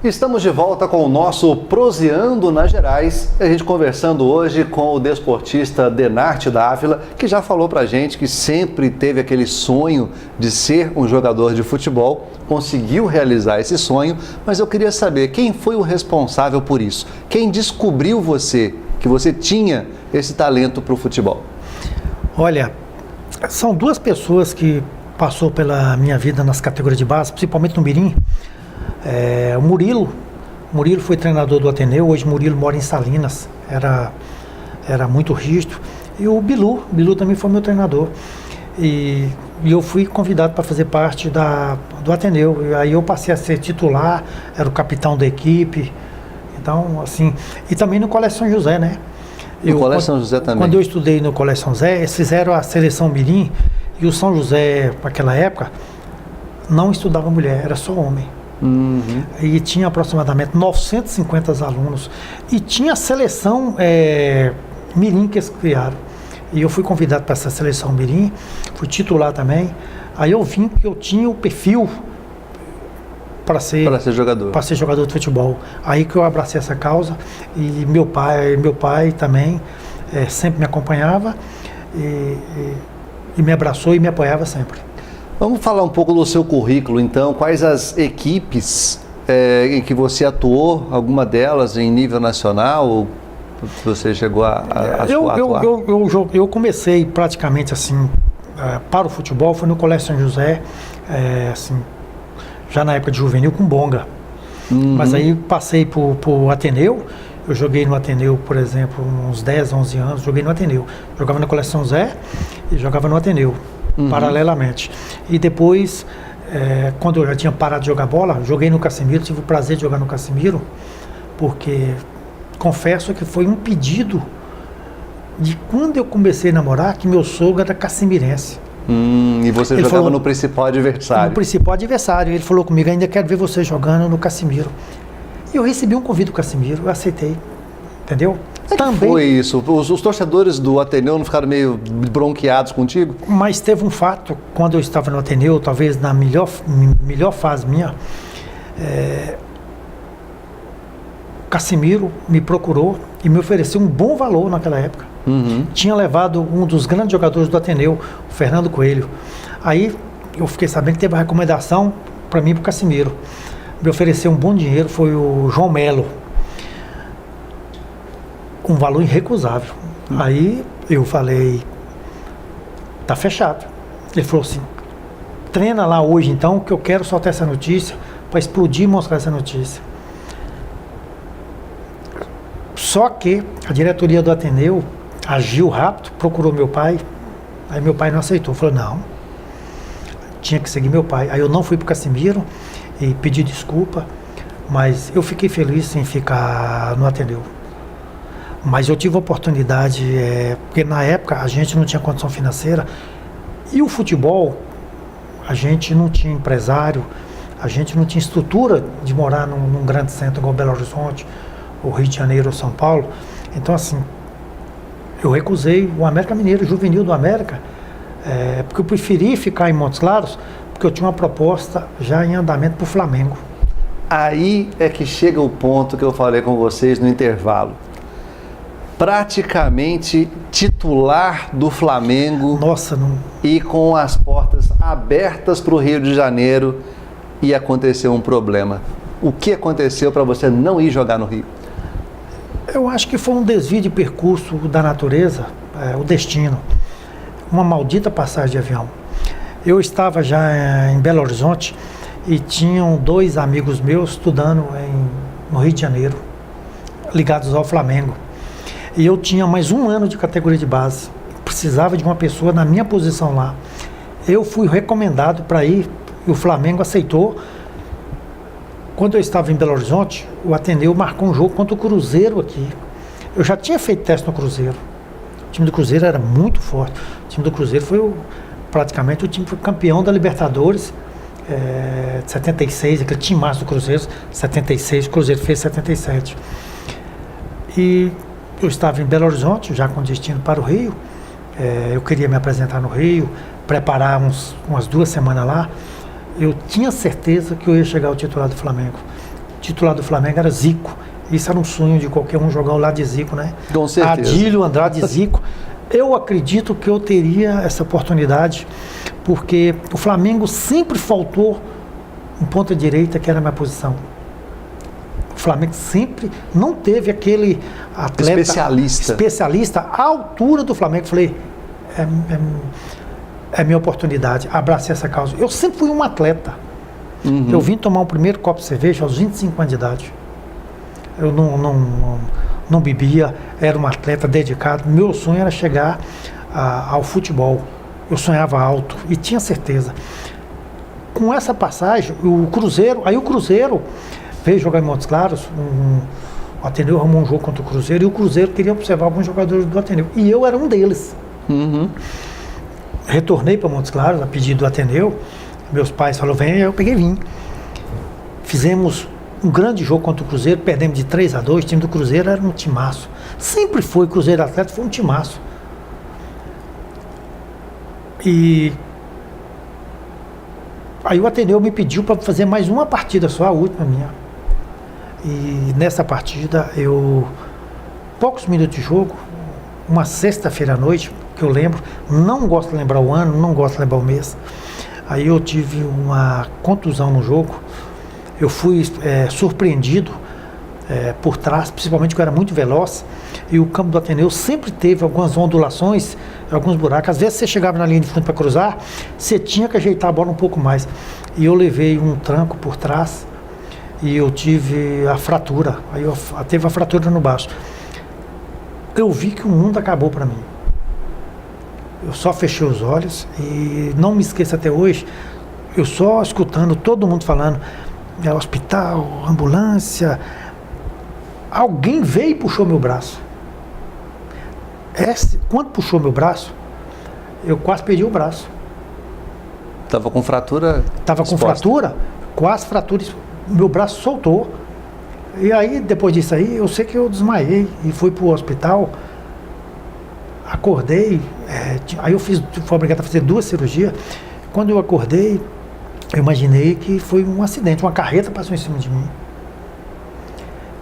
Estamos de volta com o nosso Proseando nas Gerais, a gente conversando hoje com o desportista Denarte Dávila, que já falou pra gente que sempre teve aquele sonho de ser um jogador de futebol, conseguiu realizar esse sonho, mas eu queria saber quem foi o responsável por isso, quem descobriu que você tinha esse talento para o futebol. Olha, são duas pessoas que passou pela minha vida nas categorias de base, principalmente no Mirim. O Murilo foi treinador do Ateneu, hoje Murilo mora em Salinas, era muito rígido. E o Bilu também foi meu treinador. E eu fui convidado para fazer parte do Ateneu. E aí eu passei a ser titular, era o capitão da equipe. Então, assim, e também no Colégio São José, né? No Colégio São José também. Quando eu estudei no Colégio São José, eles fizeram a seleção Mirim, e o São José, naquela época, não estudava mulher, era só homem. Uhum. E tinha aproximadamente 950 alunos. E tinha a seleção Mirim que eles criaram. E eu fui convidado para essa seleção Mirim, fui titular também. Aí eu vim que eu tinha o perfil para ser jogador de futebol. Aí que eu abracei essa causa. E meu pai também sempre me acompanhava e me abraçou e me apoiava sempre. Vamos falar um pouco do seu currículo, então. Quais as equipes em que você atuou? Alguma delas em nível nacional? Ou você chegou a atuar? Eu comecei praticamente assim, para o futebol, foi no Colégio São José, assim, já na época de juvenil, com bonga. Uhum. Mas aí passei para o Ateneu. Eu joguei no Ateneu, por exemplo, uns 10, 11 anos, joguei no Ateneu. Jogava no Colégio São José e jogava no Ateneu. Uhum. Paralelamente. E depois, quando eu já tinha parado de jogar bola, joguei no Casimiro, tive o prazer de jogar no Casimiro, porque confesso que foi um pedido de quando eu comecei a namorar, que meu sogro era cassimirense. E você ele jogava no principal adversário? No principal adversário. Ele falou comigo, ainda quero ver você jogando no Casimiro. E eu recebi um convite do Casimiro, eu aceitei, entendeu? Também foi isso? Os torcedores do Ateneu não ficaram meio bronqueados contigo? Mas teve um fato, quando eu estava no Ateneu, talvez na melhor fase minha, Casimiro me procurou e me ofereceu um bom valor naquela época. Uhum. Tinha levado um dos grandes jogadores do Ateneu, o Fernando Coelho. Aí eu fiquei sabendo que teve uma recomendação para mim e para o Casimiro. Me ofereceu um bom dinheiro, foi o João Melo. Um valor irrecusável. Aí eu falei, tá fechado. Ele falou assim, treina lá hoje então, que eu quero soltar essa notícia para explodir e mostrar essa notícia. Só que a diretoria do Ateneu agiu rápido, procurou meu pai, aí meu pai não aceitou, falou não, tinha que seguir meu pai. Aí eu não fui pro Casimiro e pedi desculpa, mas eu fiquei feliz em ficar no Ateneu. Mas eu tive a oportunidade, porque na época a gente não tinha condição financeira e o futebol, a gente não tinha empresário, a gente não tinha estrutura de morar num grande centro igual Belo Horizonte, ou Rio de Janeiro ou São Paulo. Então assim, eu recusei o América Mineiro, o juvenil do América, porque eu preferi ficar em Montes Claros, porque eu tinha uma proposta já em andamento para o Flamengo. Aí é que chega o ponto que eu falei com vocês no intervalo. Praticamente titular do Flamengo. Nossa, não... E com as portas abertas para o Rio de Janeiro, e aconteceu um problema. O que aconteceu para você não ir jogar no Rio? Eu acho que foi um desvio de percurso da natureza, o destino. Uma maldita passagem de avião. Eu estava já em Belo Horizonte e tinham 2 amigos meus estudando no Rio de Janeiro, ligados ao Flamengo. E eu tinha mais 1 ano de categoria de base. Precisava de uma pessoa na minha posição lá. Eu fui recomendado para ir e o Flamengo aceitou. Quando eu estava em Belo Horizonte, o Ateneu marcou um jogo contra o Cruzeiro aqui. Eu já tinha feito teste no Cruzeiro. O time do Cruzeiro era muito forte. O time do Cruzeiro foi praticamente o time que foi campeão da Libertadores de 76, aquele time massa do Cruzeiro, 76, o Cruzeiro fez 77. E eu estava em Belo Horizonte, já com destino para o Rio. Eu queria me apresentar no Rio, preparar umas 2 semanas lá. Eu tinha certeza que eu ia chegar ao titular do Flamengo. titular do Flamengo era Zico. Isso era um sonho de qualquer um jogar ao lado de Zico, né? Com certeza. Adílio, Andrade e Zico. Eu acredito que eu teria essa oportunidade, porque o Flamengo sempre faltou um ponta-direita, que era a minha posição. O Flamengo sempre não teve aquele atleta especialista à altura do Flamengo. Falei, é minha oportunidade, abracei essa causa. Eu sempre fui um atleta. Eu vim tomar o primeiro copo de cerveja aos 25 anos de idade. Eu não bebia, era um atleta dedicado. Meu sonho era chegar ao futebol. Eu sonhava alto e tinha certeza. Com essa passagem, o Cruzeiro veio jogar em Montes Claros, o Ateneu arrumou um jogo contra o Cruzeiro, e o Cruzeiro queria observar alguns jogadores do Ateneu. E eu era um deles. Retornei para Montes Claros, a pedido do Ateneu. Meus pais falaram, vem, eu peguei e vim. Fizemos um grande jogo contra o Cruzeiro, perdemos de 3-2, o time do Cruzeiro era um timaço. Sempre foi, Cruzeiro Atlético foi um timaço. E aí o Ateneu me pediu para fazer mais uma partida só, a última minha. E nessa partida, poucos minutos de jogo, uma sexta-feira à noite, que eu lembro, não gosto de lembrar o ano, não gosto de lembrar o mês. Aí eu tive uma contusão no jogo, eu fui surpreendido por trás, principalmente porque eu era muito veloz, e o campo do Ateneu sempre teve algumas ondulações, alguns buracos. Às vezes você chegava na linha de fundo para cruzar, você tinha que ajeitar a bola um pouco mais. E eu levei um tranco por trás e eu tive a fratura. Aí teve a fratura no baço. Eu vi que o mundo acabou para mim. Eu só fechei os olhos e não me esqueço até hoje, eu só escutando todo mundo falando, hospital, ambulância. Alguém veio e puxou meu braço. Quando puxou meu braço, eu quase perdi o braço. Estava com fratura? Estava com fratura, quase fratura, meu braço soltou. E aí, depois disso aí, eu sei que eu desmaiei e fui para o hospital. Acordei, aí fui obrigado a fazer 2 cirurgias. Quando eu acordei, eu imaginei que foi um acidente, uma carreta passou em cima de mim.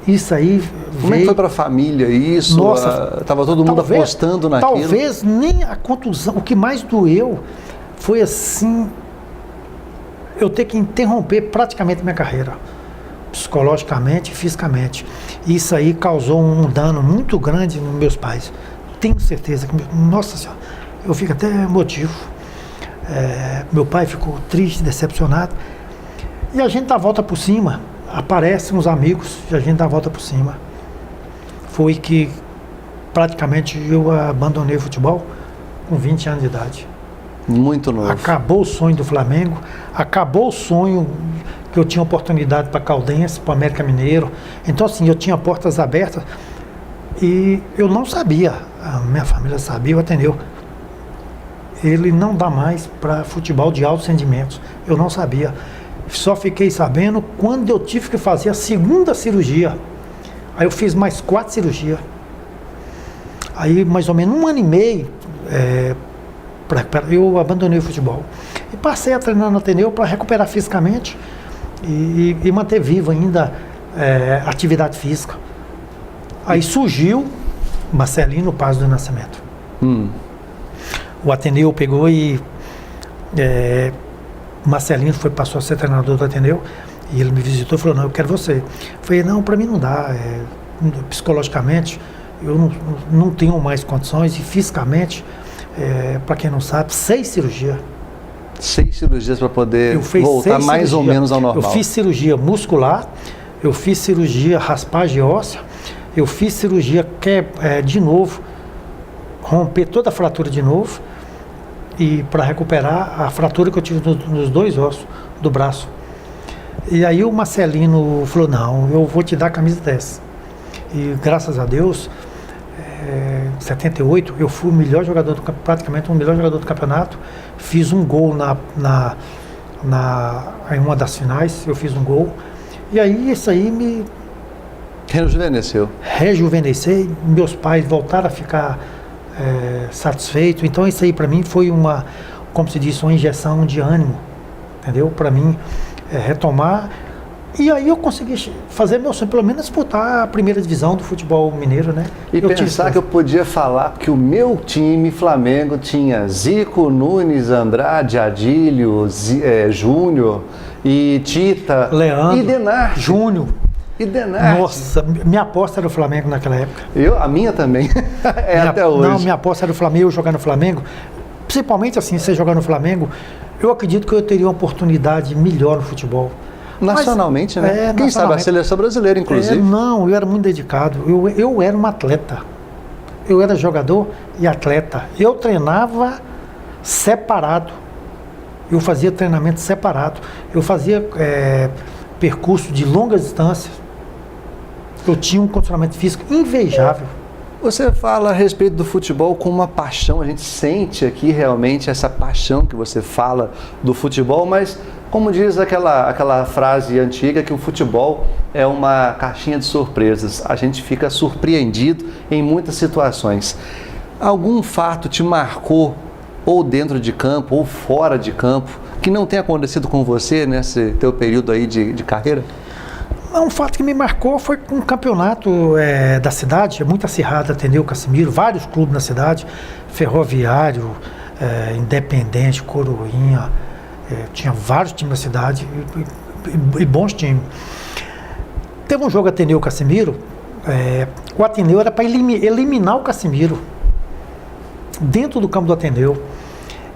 Isso aí Como é que foi para a família isso? Nossa, estava todo mundo apostando naquilo? Talvez nem a contusão. O que mais doeu foi assim, eu ter que interromper praticamente minha carreira, psicologicamente e fisicamente. Isso aí causou um dano muito grande nos meus pais. Tenho certeza que, nossa senhora, eu fico até emotivo. Meu pai ficou triste, decepcionado. E a gente dá a volta por cima. Aparecem uns amigos e a gente dá a volta por cima. Foi que praticamente eu abandonei o futebol com 20 anos de idade. Muito novo. Acabou o sonho do Flamengo, acabou o sonho que eu tinha oportunidade para Caldense, para América Mineiro. Então assim, eu tinha portas abertas e eu não sabia, a minha família sabia, o Ateneu, ele não dá mais para futebol de altos rendimentos. Eu não sabia. Só fiquei sabendo quando eu tive que fazer a segunda cirurgia. Aí eu fiz mais 4 cirurgias. Aí mais ou menos 1 ano e meio eu abandonei o futebol. E passei a treinar no Ateneu para recuperar fisicamente e manter vivo ainda atividade física. Aí surgiu Marcelino Paz do Nascimento. O Ateneu pegou e Marcelino passou a ser treinador do Ateneu e ele me visitou e falou, não, eu quero você. Eu falei, não, para mim não dá, psicologicamente eu não tenho mais condições e fisicamente, para quem não sabe, 6 cirurgias. 6 cirurgias para poder voltar mais ou menos ao normal. Eu fiz cirurgia muscular, eu fiz cirurgia raspagem óssea, eu fiz cirurgia de novo, romper toda a fratura de novo, e para recuperar a fratura que eu tive nos 2 ossos do braço. E aí o Marcelino falou, não, eu vou te dar a camisa 10. E graças a Deus, em 78, eu fui o melhor jogador, praticamente o melhor jogador do campeonato. Fiz um gol em uma das finais, eu fiz um gol. E aí isso aí me rejuvenesceu. Meus pais voltaram a ficar satisfeitos. Então isso aí para mim foi como se diz, uma injeção de ânimo, entendeu? Para mim retomar E aí eu consegui fazer meu sonho, pelo menos disputar a primeira divisão do futebol mineiro, né? E pensar que eu podia falar que o meu time, Flamengo, tinha Zico, Nunes, Andrade, Adílio, Júnior e Tita, Leandro, e Denarte. Júnior. E Denarte. Nossa, minha aposta era o Flamengo naquela época. A minha também. Até hoje. Não, minha aposta era o Flamengo, eu jogar no Flamengo. Principalmente assim, você jogar no Flamengo, eu acredito que eu teria uma oportunidade melhor no futebol. Nacionalmente, né? Quem sabe a seleção brasileira, inclusive. Não, eu era muito dedicado. Eu era um atleta. Eu era jogador e atleta. Eu treinava separado. Eu fazia treinamento separado. Eu fazia percurso de longas distâncias. Eu tinha um condicionamento físico invejável. Você fala a respeito do futebol com uma paixão, a gente sente aqui realmente essa paixão que você fala do futebol, mas como diz aquela frase antiga que o futebol é uma caixinha de surpresas, a gente fica surpreendido em muitas situações. Algum fato te marcou, ou dentro de campo, ou fora de campo, que não tenha acontecido com você nesse teu período aí de carreira? Um fato que me marcou foi um campeonato da cidade, muito acirrado, Ateneu, Casimiro, vários clubes na cidade, Ferroviário, Independente, Coroinha, tinha vários times na cidade e bons times. Teve um jogo Ateneu, Casimiro, o Ateneu era para eliminar o Casimiro dentro do campo do Ateneu.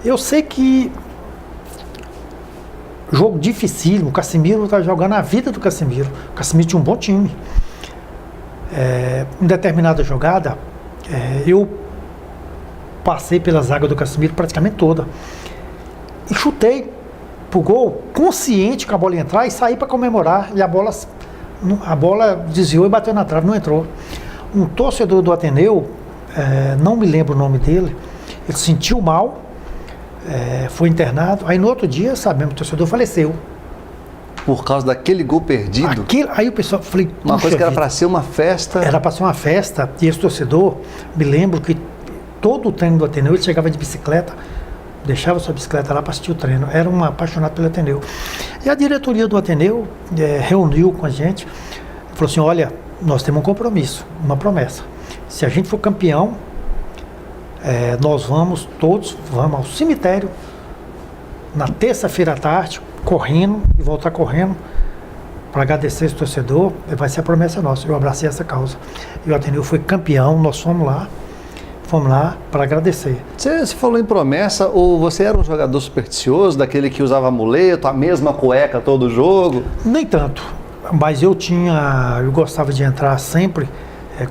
Eu sei que jogo dificílimo, o Casimiro está jogando a vida do Casimiro. O Casimiro tinha um bom time. Em determinada jogada, eu passei pela zaga do Casimiro praticamente toda. E chutei pro gol, consciente que a bola ia entrar e saí para comemorar. E a bola desviou e bateu na trave, não entrou. Um torcedor do Ateneu, não me lembro o nome dele, ele se sentiu mal, foi internado. Aí no outro dia, sabemos, o torcedor faleceu. Por causa daquele gol perdido? Aí o pessoal, falei, uma coisa que era para ser uma festa. Era para ser uma festa, e esse torcedor, me lembro que todo o treino do Ateneu, ele chegava de bicicleta, deixava sua bicicleta lá para assistir o treino. Era um apaixonado pelo Ateneu. E a diretoria do Ateneu reuniu com a gente, falou assim, olha, nós temos um compromisso, uma promessa. Se a gente for campeão, nós vamos ao cemitério na terça-feira à tarde, correndo e voltar correndo para agradecer esse torcedor. Vai ser a promessa nossa. Eu abracei essa causa. E o Ateneu foi campeão, nós fomos lá para agradecer. Você falou em promessa, ou você era um jogador supersticioso, daquele que usava amuleto, a mesma cueca todo jogo? Nem tanto, mas eu gostava de entrar sempre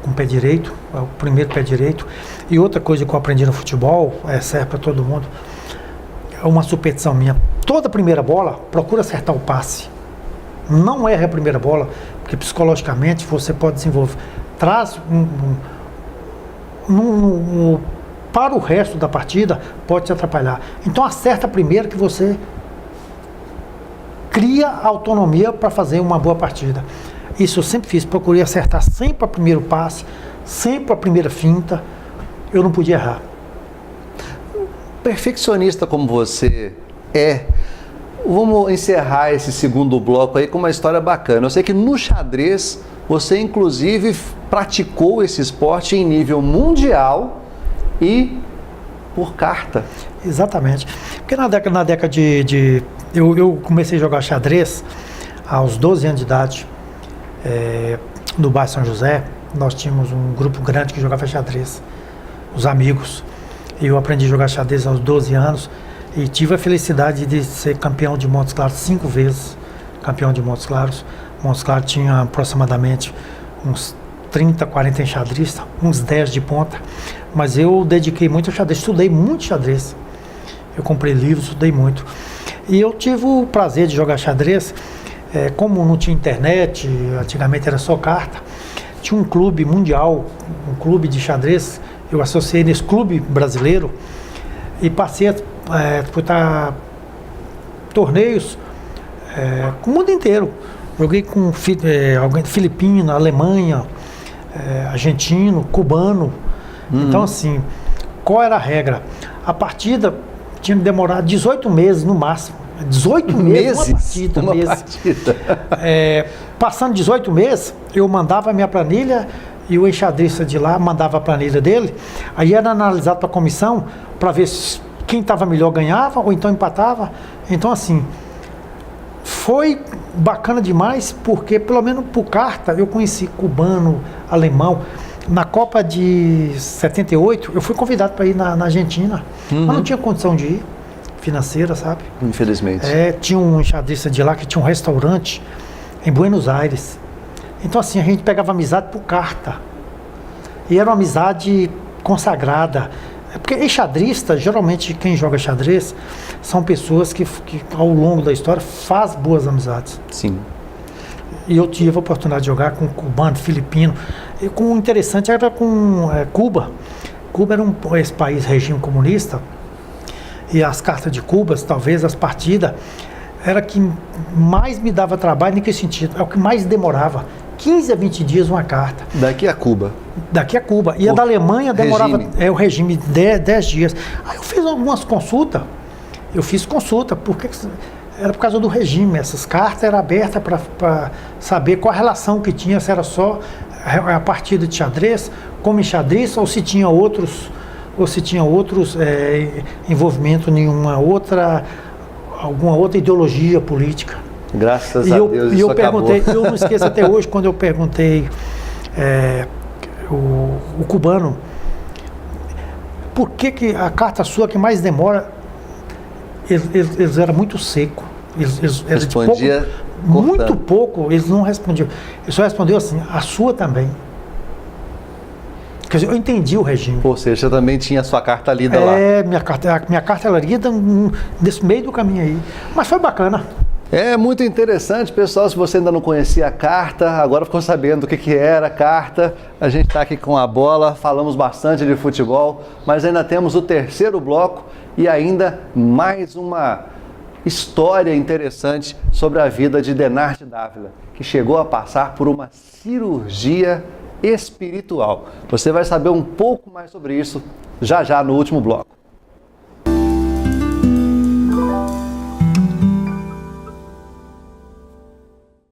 com o pé direito, o primeiro pé direito. E outra coisa que eu aprendi no futebol, serve para todo mundo, é uma superstição minha. Toda primeira bola, procura acertar o passe. Não erre a primeira bola, porque psicologicamente você pode desenvolver. Traz para o resto da partida, pode te atrapalhar. Então acerta primeiro, que você cria autonomia para fazer uma boa partida. Isso eu sempre fiz, procurei acertar sempre o primeiro passe, sempre a primeira finta. Eu não podia errar. Perfeccionista como você vamos encerrar esse segundo bloco aí com uma história bacana. Eu sei que no xadrez você inclusive praticou esse esporte em nível mundial e por carta. Exatamente. Porque na década eu comecei a jogar xadrez aos 12 anos de idade. No bairro São José, nós tínhamos um grupo grande que jogava xadrez, os amigos. E eu aprendi a jogar xadrez aos 12 anos e tive a felicidade de ser campeão de Montes Claros 5 vezes. Campeão de Montes Claros. Montes Claros tinha aproximadamente uns 30, 40 enxadristas, uns 10 de ponta. Mas eu dediquei muito ao xadrez, estudei muito xadrez. Eu comprei livros, estudei muito. E eu tive o prazer de jogar xadrez. Como não tinha internet, antigamente era só carta, tinha um clube mundial, um clube de xadrez. Eu associei nesse clube brasileiro e passei a disputar torneios com o mundo inteiro. Joguei com alguém de Filipina, Alemanha, argentino, cubano. Então, assim, qual era a regra? A partida tinha que demorar 18 meses no máximo. 18 meses, uma partida. Passando 18 meses, eu mandava a minha planilha e o enxadrista de lá mandava a planilha dele. Aí era analisado para a comissão para ver se quem estava melhor ganhava ou então empatava. Então, assim, foi bacana demais porque, pelo menos por carta, eu conheci cubano, alemão. Na Copa de 78, eu fui convidado para ir na Argentina, mas não tinha condição de ir, financeira, sabe? Infelizmente. Tinha um enxadrista de lá que tinha um restaurante em Buenos Aires. Então, assim, a gente pegava amizade por carta. E era uma amizade consagrada. Porque enxadrista, geralmente quem joga xadrez, são pessoas que ao longo da história faz boas amizades. Sim. E eu tive a oportunidade de jogar com cubano, filipino. E com o interessante era com Cuba. Cuba era esse país, regime comunista. E as cartas de Cuba, talvez as partidas, era que mais me dava trabalho. Em que sentido? É o que mais demorava. 15 a 20 dias uma carta. Daqui a Cuba. Daqui a Cuba. E a da Alemanha demorava regime. O regime 10 dias. Aí eu fiz algumas consultas. Eu fiz consulta, porque era por causa do regime. Essas cartas eram abertas para saber qual a relação que tinha, se era só a partida de xadrez, como enxadrista, ou se tinha outros envolvimento em alguma outra ideologia política. Graças a Deus isso eu perguntei, acabou. eu não esqueço até hoje, quando eu perguntei o cubano, por que a carta sua que mais demora, eles eram muito seco. Eles Respondia muito pouco, eles não respondiam. Ele só respondeu assim, a sua também. Quer dizer, eu entendi o regime. Ou seja, você também tinha a sua carta lida lá. Minha carta ela lida nesse meio do caminho aí. Mas foi bacana. É muito interessante, pessoal. Se você ainda não conhecia a carta, agora ficou sabendo o que era a carta. A gente está aqui com a bola, falamos bastante de futebol, mas ainda temos o terceiro bloco e ainda mais uma história interessante sobre a vida de Denarte Dávila, que chegou a passar por uma cirurgia espiritual. Você vai saber um pouco mais sobre isso já no último bloco.